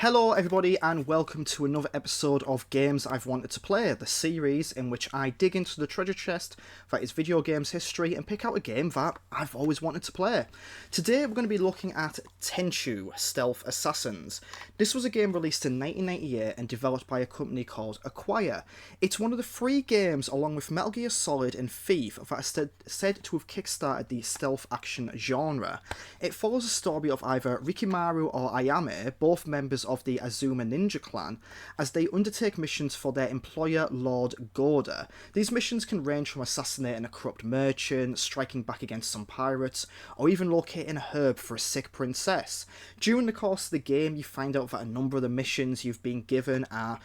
Hello everybody and welcome to another episode of Games I've Wanted to Play, the series in which I dig into the treasure chest that is video games history and pick out a game that I've always wanted to play. Today we're going to be looking at Tenchu, Stealth Assassins. This was a game released in 1998 and developed by a company called Acquire. It's one of the three games along with Metal Gear Solid and Thief that are said to have kickstarted the stealth action genre. It follows the story of either Rikimaru or Ayame, both members of the Azuma Ninja clan, as they undertake missions for their employer Lord Gorda. These missions can range from assassinating a corrupt merchant, striking back against some pirates, or even locating a herb for a sick princess. During the course of the game, you find out that a number of the missions you've been given are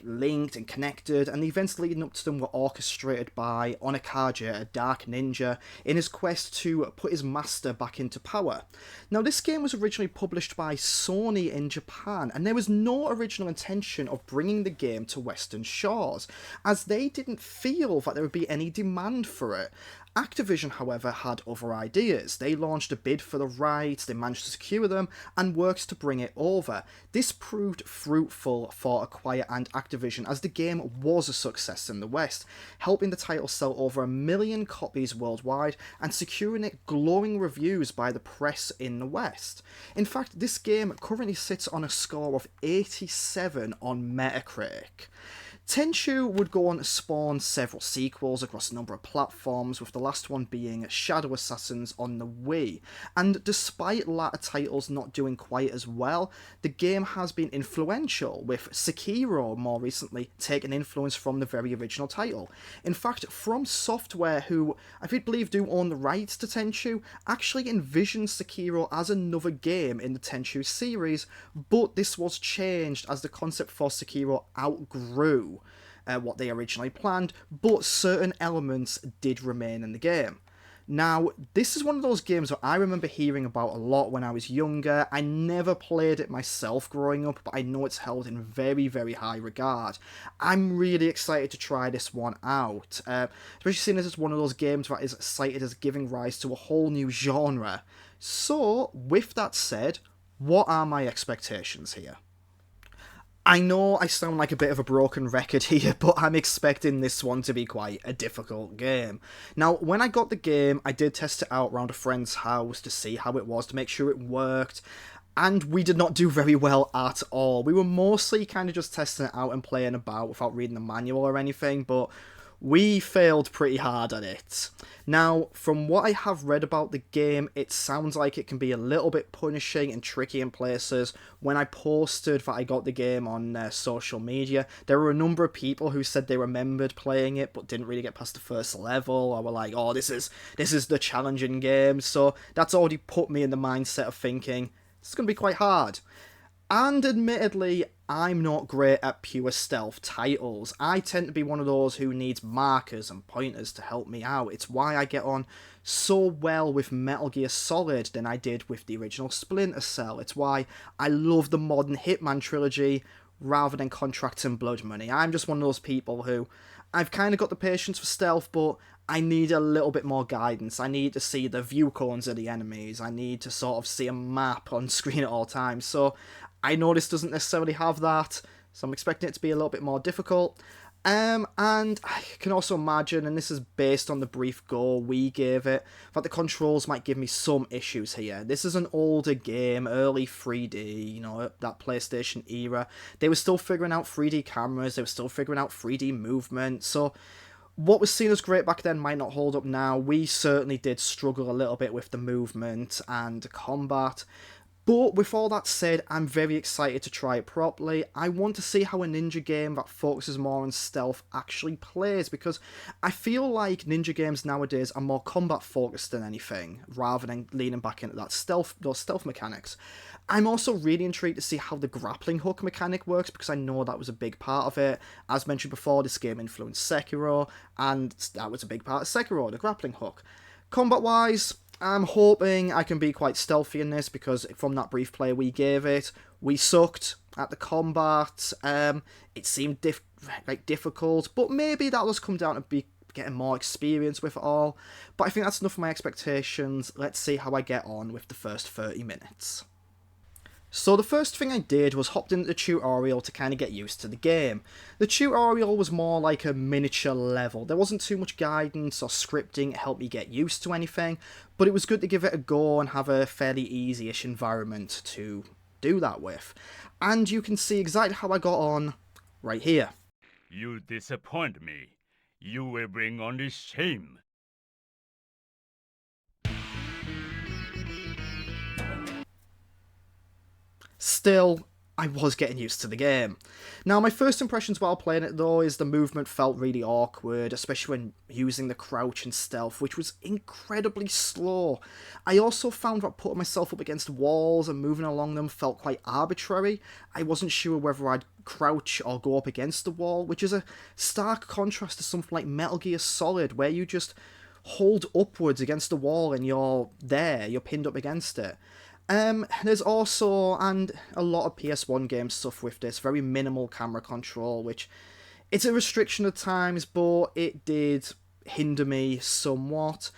linked and connected, and the events leading up to them were orchestrated by Onikaja, a dark ninja, in his quest to put his master back into power. Now, this game was originally published by Sony in Japan, and there was no original intention of bringing the game to Western shores, as they didn't feel that there would be any demand for it. Activision, however, had other ideas. They launched a bid for the rights, they managed to secure them, and worked to bring it over. This proved fruitful for Acquire and Activision, as the game was a success in the West, helping the title sell over 1 million copies worldwide and securing it glowing reviews by the press in the West. In fact, this game currently sits on a score of 87 on Metacritic. Tenchu would go on to spawn several sequels across a number of platforms, with the last one being Shadow Assassins on the Wii, and despite latter titles not doing quite as well, the game has been influential, with Sekiro more recently taking influence from the very original title. In fact, From Software, who I believe do own the rights to Tenchu, actually envisioned Sekiro as another game in the Tenchu series, but this was changed as the concept for Sekiro outgrew what they originally planned, but certain elements did remain in the game. Now, this is one of those games that I remember hearing about a lot when I was younger. I never played it myself growing up, but I know it's held in very, very high regard. I'm really excited to try this one out, especially seeing as it's one of those games that is cited as giving rise to a whole new genre. So, with that said, what are my expectations here? I know I sound like a bit of a broken record here, but I'm expecting this one to be quite a difficult game. Now, when I got the game, I did test it out around a friend's house to see how it was, to make sure it worked, and we did not do very well at all. We were mostly kind of just testing it out and playing about without reading the manual or anything, but we failed pretty hard at it. Now, from what I have read about the game, it sounds like it can be a little bit punishing and tricky in places. When I posted that I got the game on social media, there were a number of people who said they remembered playing it but didn't really get past the first level, or were like, oh, this is the challenging game. So that's already put me in the mindset of thinking, this is going to be quite hard. And admittedly, I'm not great at pure stealth titles. I tend to be one of those who needs markers and pointers to help me out. It's why I get on so well with Metal Gear Solid than I did with the original Splinter Cell. It's why I love the modern Hitman trilogy rather than Contract and Blood Money. I'm just one of those people who, I've kind of got the patience for stealth, but I need a little bit more guidance. I need to see the view cones of the enemies. I need to sort of see a map on screen at all times. So I know this doesn't necessarily have that, so I'm expecting it to be a little bit more difficult. And I can also imagine, and this is based on the brief go we gave it, that the controls might give me some issues here. This is an older game, early 3D, that PlayStation era. They were still figuring out 3D cameras, they were still figuring out 3D movement, so what was seen as great back then might not hold up now. We certainly did struggle a little bit with the movement and combat. But with all that said, I'm very excited to try it properly. I want to see how a ninja game that focuses more on stealth actually plays, because I feel like ninja games nowadays are more combat focused than anything, rather than leaning back into those stealth mechanics. I'm also really intrigued to see how the grappling hook mechanic works, because I know that was a big part of it. As mentioned before, this game influenced Sekiro, and that was a big part of Sekiro, the grappling hook. Combat-wise, I'm hoping I can be quite stealthy in this, because from that brief play we gave it, we sucked at the combat. It seemed difficult, but maybe that does come down to getting more experience with it all. But I think that's enough of my expectations. Let's see how I get on with the first 30 minutes. So the first thing I did was hopped into the tutorial to kind of get used to the game. The tutorial was more like a miniature level. There wasn't too much guidance or scripting to help me get used to anything, but it was good to give it a go and have a fairly easy-ish environment to do that with. And you can see exactly how I got on right here. You disappoint me. You will bring only shame. Still, I was getting used to the game. Now, my first impressions while playing it, though, is the movement felt really awkward, especially when using the crouch and stealth, which was incredibly slow. I also found that putting myself up against walls and moving along them felt quite arbitrary. I wasn't sure whether I'd crouch or go up against the wall, which is a stark contrast to something like Metal Gear Solid, where you just hold upwards against the wall and you're pinned up against it. There's also, and a lot of PS1 games suffer with this, very minimal camera control, which it's a restriction at times, but it did hinder me somewhat.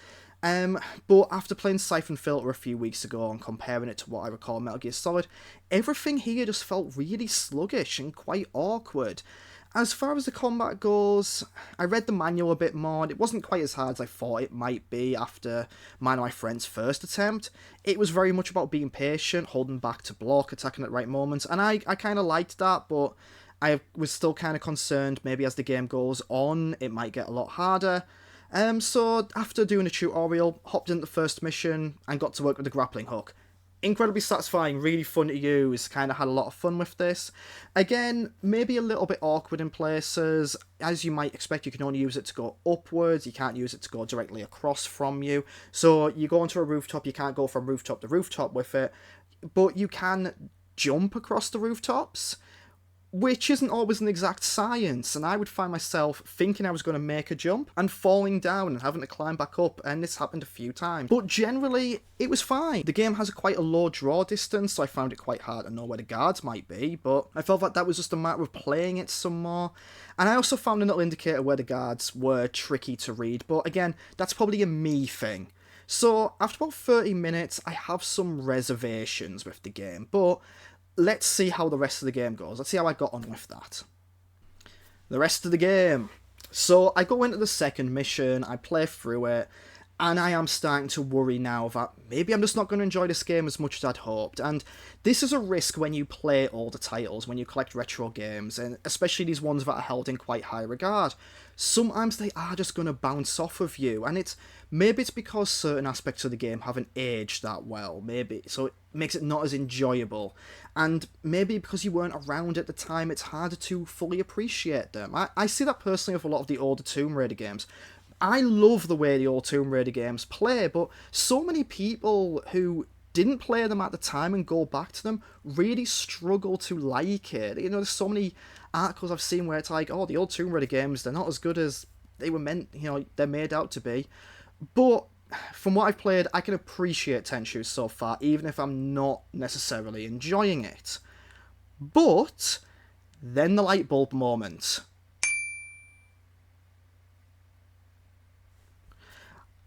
But after playing Siphon Filter a few weeks ago and comparing it to what I recall Metal Gear Solid, everything here just felt really sluggish and quite awkward. As far as the combat goes, I read the manual a bit more, and it wasn't quite as hard as I thought it might be after mine and my friend's first attempt. It was very much about being patient, holding back to block, attacking at the right moments, and I kind of liked that, but I was still kind of concerned maybe as the game goes on, it might get a lot harder. So after doing a tutorial, hopped into the first mission and got to work with the grappling hook. Incredibly satisfying, really fun to use, kind of had a lot of fun with this. Again, maybe a little bit awkward in places. As you might expect, you can only use it to go upwards, you can't use it to go directly across from you. So you go onto a rooftop, you can't go from rooftop to rooftop with it, but you can jump across the rooftops, which isn't always an exact science, and I would find myself thinking I was going to make a jump and falling down and having to climb back up, and this happened a few times. But generally, it was fine. The game has quite a low draw distance, so I found it quite hard to know where the guards might be, but I felt that was just a matter of playing it some more. And I also found a little indicator where the guards were tricky to read, but again, that's probably a me thing. So, after about 30 minutes, I have some reservations with the game, but let's see how the rest of the game goes. Let's see how I got on with that. The rest of the game. So I go into the second mission, I play through it, and I am starting to worry now that maybe I'm just not going to enjoy this game as much as I'd hoped. And this is a risk when you play all the titles, when you collect retro games, and especially these ones that are held in quite high regard. Sometimes they are just going to bounce off of you, and maybe it's because certain aspects of the game haven't aged that well, maybe, so it makes it not as enjoyable. And maybe because you weren't around at the time, it's harder to fully appreciate them. I see that personally with a lot of the older Tomb Raider games. I love the way the old Tomb Raider games play, but so many people who didn't play them at the time and go back to them really struggle to like it. You know, there's so many articles I've seen where it's like, oh, the old Tomb Raider games, they're not as good as they were meant, they're made out to be. But from what I've played, I can appreciate Tenchu so far, even if I'm not necessarily enjoying it. But then the light bulb moment.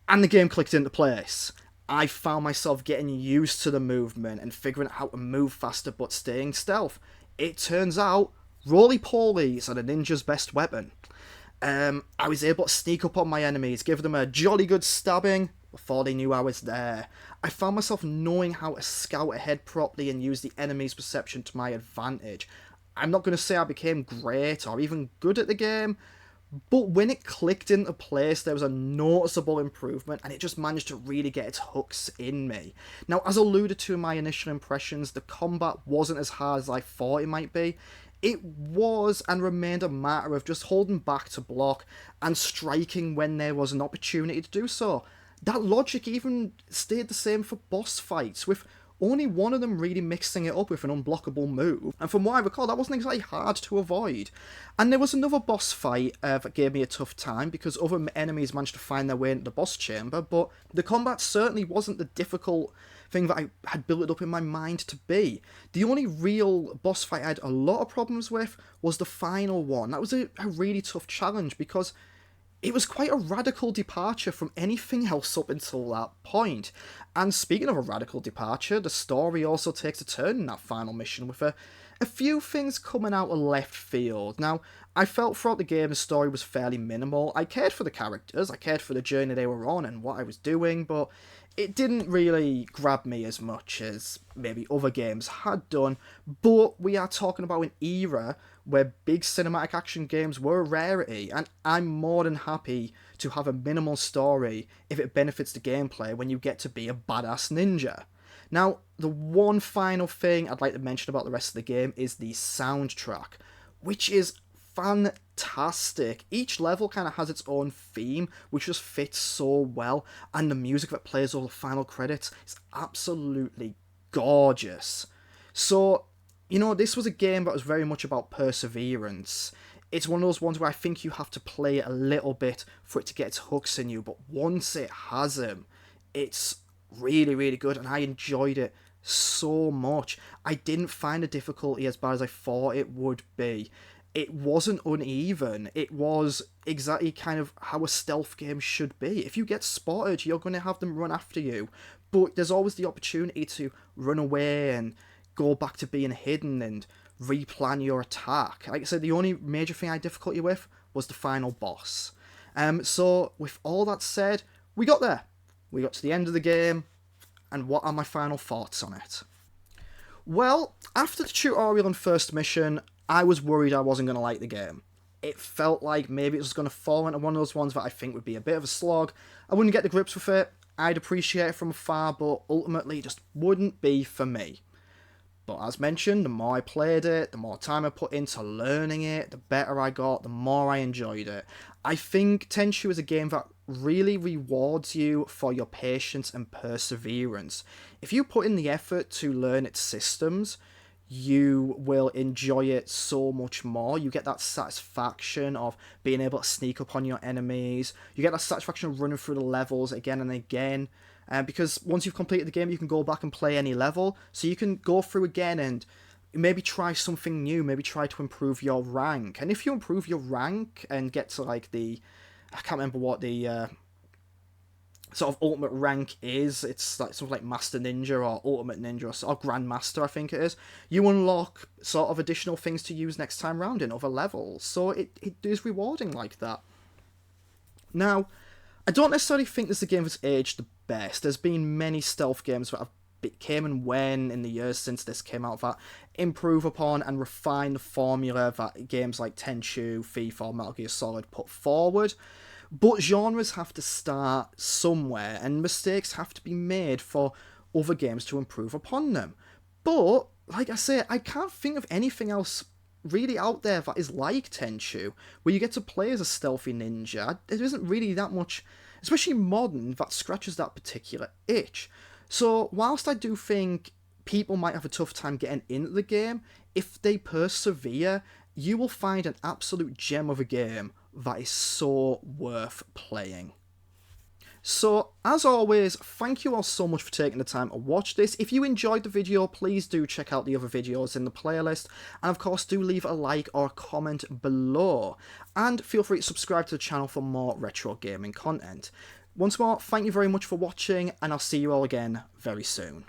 And the game clicked into place. I found myself getting used to the movement and figuring out how to move faster but staying stealth. It turns out, roly-polies are the ninja's best weapon. I was able to sneak up on my enemies, give them a jolly good stabbing before they knew I was there. I found myself knowing how to scout ahead properly and use the enemy's perception to my advantage. I'm not going to say I became great or even good at the game, but when it clicked into place, there was a noticeable improvement, and it just managed to really get its hooks in me. Now, as alluded to in my initial impressions, the combat wasn't as hard as I thought it might be. It was and remained a matter of just holding back to block and striking when there was an opportunity to do so. That logic even stayed the same for boss fights, with only one of them really mixing it up with an unblockable move. And from what I recall, that wasn't exactly hard to avoid. And there was another boss fight that gave me a tough time because other enemies managed to find their way into the boss chamber, but the combat certainly wasn't the difficult thing that I had built it up in my mind to be. The only real boss fight I had a lot of problems with was the final one. That was a really tough challenge because it was quite a radical departure from anything else up until that point. And speaking of a radical departure, the story also takes a turn in that final mission with a few things coming out of left field. Now, I felt throughout the game the story was fairly minimal. I cared for the characters, I cared for the journey they were on and what I was doing, but it didn't really grab me as much as maybe other games had done. But we are talking about an era where big cinematic action games were a rarity, and I'm more than happy to have a minimal story if it benefits the gameplay when you get to be a badass ninja. Now, the one final thing I'd like to mention about the rest of the game is the soundtrack, which is fantastic. Each level kind of has its own theme, which just fits so well, and the music that plays over the final credits is absolutely gorgeous. So, you know, this was a game that was very much about perseverance. It's one of those ones where I think you have to play it a little bit for it to get its hooks in you, but once it has them, it's really, really good, and I enjoyed it so much. I didn't find the difficulty as bad as I thought it would be. It wasn't uneven. It was exactly kind of how a stealth game should be. If you get spotted, you're going to have them run after you, but there's always the opportunity to run away and go back to being hidden and replan your attack. Like I said, the only major thing I had difficulty with was the final boss. So with all that said, we got there. We got to the end of the game, and what are my final thoughts on it? Well, after the tutorial and first mission, I was worried I wasn't going to like the game. It felt like maybe it was going to fall into one of those ones that I think would be a bit of a slog. I wouldn't get the grips with it, I'd appreciate it from afar, but ultimately it just wouldn't be for me. But as mentioned, the more I played it, the more time I put into learning it, the better I got, the more I enjoyed it. I think Tenchu is a game that really rewards you for your patience and perseverance. If you put in the effort to learn its systems, you will enjoy it so much more. You get that satisfaction of being able to sneak up on your enemies. You get that satisfaction of running through the levels again and again. Because once you've completed the game, you can go back and play any level. So you can go through again and maybe try something new, maybe try to improve your rank. And if you improve your rank and get to like the... I can't remember what the sort of ultimate rank is. It's like something like Master Ninja or Ultimate Ninja or Grandmaster, I think it is. You unlock sort of additional things to use next time round in other levels. So it is rewarding like that. Now, I don't necessarily think this is a game that's aged the best. There's been many stealth games that have came and went in the years since this came out that improve upon and refine the formula that games like Tenchu, FIFA, or Metal Gear Solid put forward. But genres have to start somewhere, and mistakes have to be made for other games to improve upon them. But, like I say, I can't think of anything else really out there that is like Tenchu, where you get to play as a stealthy ninja. There isn't really that much, especially modern, that scratches that particular itch. So, whilst I do think people might have a tough time getting into the game, if they persevere, you will find an absolute gem of a game that is so worth playing. So, as always, thank you all so much for taking the time to watch this. If you enjoyed the video, please do check out the other videos in the playlist. And of course, do leave a like or a comment below. And feel free to subscribe to the channel for more retro gaming content. Once more, thank you very much for watching, and I'll see you all again very soon.